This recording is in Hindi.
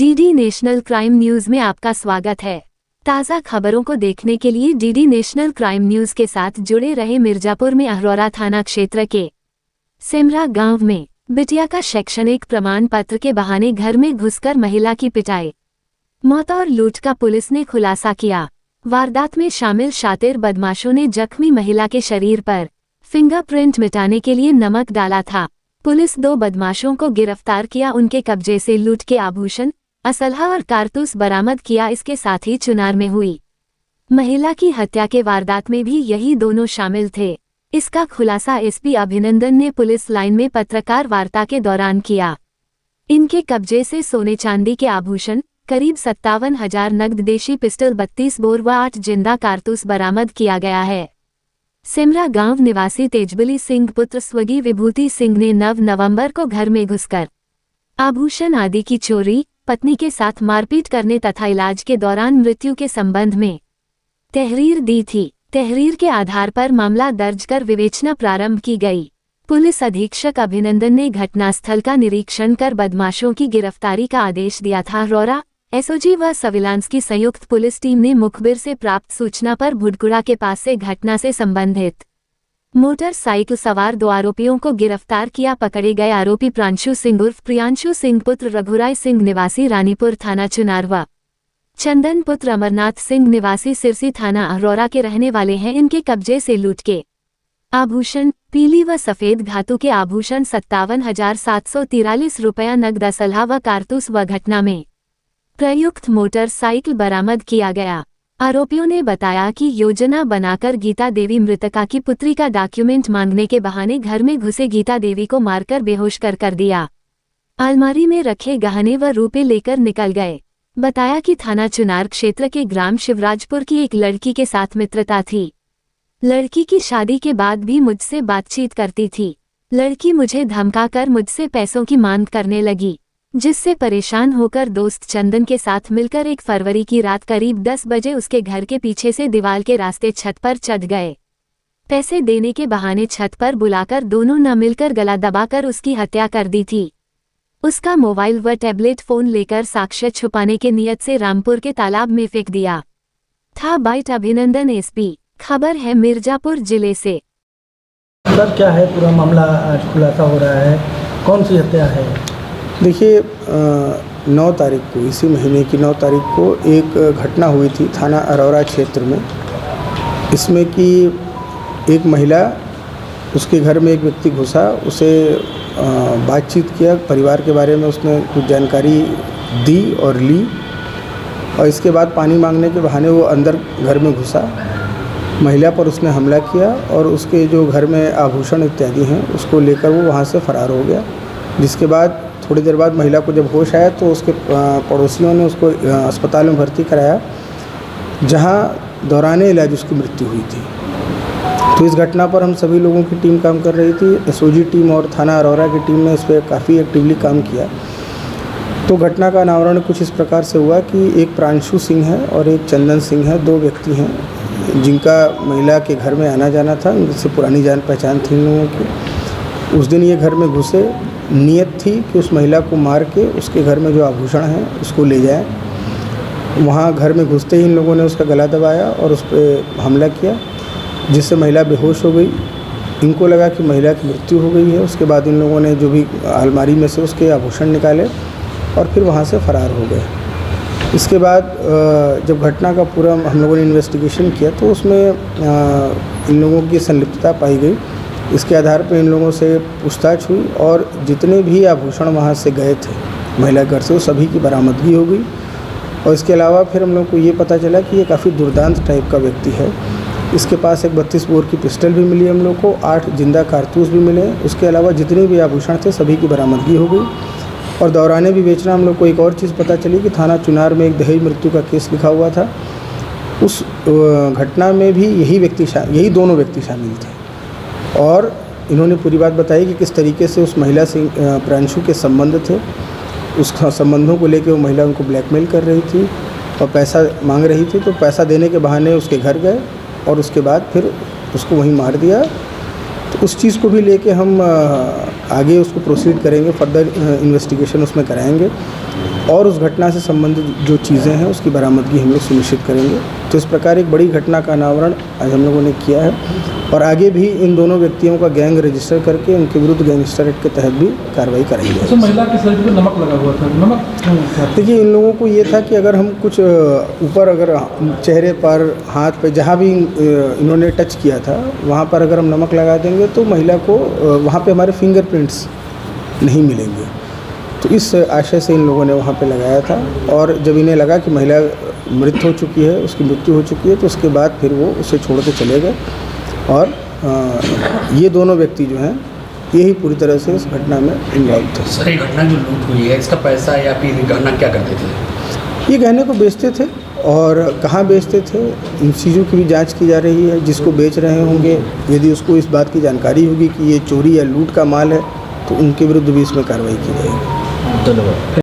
डीडी नेशनल क्राइम न्यूज में आपका स्वागत है। ताज़ा खबरों को देखने के लिए डीडी नेशनल क्राइम न्यूज के साथ जुड़े रहे। मिर्जापुर में अहरौरा थाना क्षेत्र के सिमरा गांव में बिटिया का शैक्षणिक प्रमाण पत्र के बहाने घर में घुसकर महिला की पिटाई, मौत और लूट का पुलिस ने खुलासा किया। वारदात में शामिल शातिर बदमाशों ने जख्मी महिला के शरीर पर फिंगरप्रिंट मिटाने के लिए नमक डाला था। पुलिस 2 बदमाशों को गिरफ्तार किया। उनके कब्जे से लूट के आभूषण, असलहा और कारतूस बरामद किया। इसके साथ ही चुनार में हुई महिला की हत्या के वारदात में भी यही दोनों शामिल थे। इसका खुलासा एसपी अभिनंदन ने पुलिस लाइन में पत्रकार वार्ता के दौरान किया। इनके कब्जे से सोने चांदी के आभूषण, करीब 57,000 नगद देशी पिस्टल, 32 बोर व 8 जिंदा कारतूस बरामद किया गया है। सिमरा गांव निवासी तेजबली सिंह पुत्र स्वर्गीय विभूति सिंह ने 9 नवंबर को घर में घुसकर आभूषण आदि की चोरी, पत्नी के साथ मारपीट करने तथा इलाज के दौरान मृत्यु के संबंध में तहरीर दी थी। तहरीर के आधार पर मामला दर्ज कर विवेचना प्रारंभ की गई। पुलिस अधीक्षक अभिनंदन ने घटनास्थल का निरीक्षण कर बदमाशों की गिरफ्तारी का आदेश दिया था। अहरौरा एसओजी व सर्विलांस की संयुक्त पुलिस टीम ने मुखबिर से प्राप्त सूचना पर भुडकुड़ा के पास से घटना से संबंधित मोटरसाइकिल सवार 2 आरोपियों को गिरफ्तार किया। पकड़े गए आरोपी प्रांशु सिंह उर्फ प्रियांशु सिंह पुत्र रघुराय सिंह निवासी रानीपुर थाना चुनार व चंदन पुत्र अमरनाथ सिंह निवासी सिरसी थाना अहरौरा के रहने वाले हैं। इनके कब्जे से लूट के आभूषण, पीली व सफेद धातु के आभूषण, 57,743 रुपया नगद, असलहा व कारतूस व घटना में प्रयुक्त मोटरसाइकिल बरामद किया गया। आरोपियों ने बताया कि योजना बनाकर गीता देवी मृतका की पुत्री का डॉक्यूमेंट मांगने के बहाने घर में घुसे गीता देवी को मारकर बेहोश कर दिया। अलमारी में रखे गहने व रुपए लेकर निकल गए। बताया कि थाना चुनार क्षेत्र के ग्राम शिवराजपुर की एक लड़की के साथ मित्रता थी। लड़की की शादी के बाद भी मुझसे बातचीत करती थी। लड़की मुझे धमकाकर मुझसे पैसों की मांग करने लगी, जिससे परेशान होकर दोस्त चंदन के साथ मिलकर 1 फरवरी की रात करीब 10 बजे उसके घर के पीछे से दीवार के रास्ते छत पर चढ़ गए। पैसे देने के बहाने छत पर बुलाकर दोनों न मिलकर गला दबाकर उसकी हत्या कर दी थी। उसका मोबाइल व टैबलेट फोन लेकर साक्ष्य छुपाने के नियत से रामपुर के तालाब में फेंक दिया था। बाइट अभिनंदन, एसपी। खबर है मिर्जापुर जिले से। सर, क्या है पूरा मामला आज खुलासा हो रहा है? कौन सी हत्या है? देखिए, 9 तारीख को, इसी महीने की 9 तारीख को एक घटना हुई थी थाना अहरौरा क्षेत्र में। इसमें कि एक महिला, उसके घर में एक व्यक्ति घुसा, उसे बातचीत किया, परिवार के बारे में उसने कुछ जानकारी दी और ली, और इसके बाद पानी मांगने के बहाने वो अंदर घर में घुसा। महिला पर उसने हमला किया और उसके जो घर में आभूषण इत्यादि हैं उसको लेकर वो वहाँ से फरार हो गया। जिसके बाद थोड़ी देर बाद महिला को जब होश आया तो उसके पड़ोसियों ने उसको अस्पताल में भर्ती कराया, जहाँ दौरान इलाज उसकी मृत्यु हुई थी। तो इस घटना पर हम सभी लोगों की टीम काम कर रही थी। एसओजी टीम और थाना अहरौरा की टीम ने इस पर काफ़ी एक्टिवली काम किया। तो घटना का अनावरण कुछ इस प्रकार से हुआ कि एक प्रांशु सिंह है और एक चंदन सिंह है, 2 व्यक्ति हैं जिनका महिला के घर में आना जाना था। उनसे पुरानी जान पहचान थी इन लोगों की। उस दिन ये घर में घुसे, नियत थी कि उस महिला को मार के उसके घर में जो आभूषण हैं उसको ले जाएं। वहाँ घर में घुसते ही इन लोगों ने उसका गला दबाया और उस पर हमला किया, जिससे महिला बेहोश हो गई। इनको लगा कि महिला की मृत्यु हो गई है। उसके बाद इन लोगों ने जो भी अलमारी में से उसके आभूषण निकाले और फिर वहाँ से फरार हो गए। इसके बाद जब घटना का पूरा हम लोगों ने इन्वेस्टिगेशन किया तो उसमें इन लोगों की संलिप्तता पाई गई। इसके आधार पर इन लोगों से पूछताछ हुई और जितने भी आभूषण वहाँ से गए थे महिला घर से, वो सभी की बरामदगी हो गई। और इसके अलावा फिर हम लोग को ये पता चला कि ये काफ़ी दुर्दांत टाइप का व्यक्ति है। इसके पास एक 32 बोर की पिस्टल भी मिली हम लोग को, 8 जिंदा कारतूस भी मिले। उसके अलावा जितने भी आभूषण थे सभी की बरामदगी हो गई। और दौरान विवेचना हम लोग को एक और चीज़ पता चली कि थाना चुनार में एक दहेज मृत्यु का केस लिखा हुआ था। उस घटना में भी यही दोनों व्यक्ति शामिल थे। और इन्होंने पूरी बात बताई कि किस तरीके से उस महिला से प्रांशु के संबंध थे। उस संबंधों को लेकर वो महिला उनको ब्लैकमेल कर रही थी और पैसा मांग रही थी। तो पैसा देने के बहाने उसके घर गए और उसके बाद फिर उसको वहीं मार दिया। तो उस चीज़ को भी लेके हम आगे उसको प्रोसीड करेंगे, फर्दर इन्वेस्टिगेशन उसमें कराएंगे। और उस घटना से संबंधित जो चीज़ें हैं उसकी बरामदगी हम लोग सुनिश्चित करेंगे। तो इस प्रकार एक बड़ी घटना का अनावरण आज हम लोगों ने किया है और आगे भी इन दोनों व्यक्तियों का गैंग रजिस्टर करके उनके विरुद्ध गैंगस्टर एक्ट के तहत भी कार्रवाई कराएंगे। तो महिला के शरीर पर नमक लगा हुआ था, नमक देखिए, इन लोगों को ये था कि अगर हम कुछ ऊपर अगर चेहरे पर, हाथ पे, जहाँ भी इन्होंने टच किया था वहाँ पर अगर हम नमक लगा देंगे तो महिला को वहाँ पे हमारे फिंगरप्रिंट्स नहीं मिलेंगे। तो इस आशय से इन लोगों ने वहाँ पे लगाया था और जब इन्हें लगा कि महिला मृत हो चुकी है, उसकी मृत्यु हो चुकी है, तो उसके बाद फिर वो उसे छोड़ के चले गए और ये दोनों व्यक्ति जो हैं यही पूरी तरह से इस घटना में इन्वॉल्व थे। सर, ये घटना जो लूट हुई है इसका पैसा या फिर गहना क्या करते थे? ये गहने को बेचते थे और कहाँ बेचते थे इन चीज़ों की भी जांच की जा रही है। जिसको बेच रहे होंगे यदि उसको इस बात की जानकारी होगी कि ये चोरी या लूट का माल है तो उनके विरुद्ध भी इसमें कार्रवाई की जाएगी। धन्यवाद।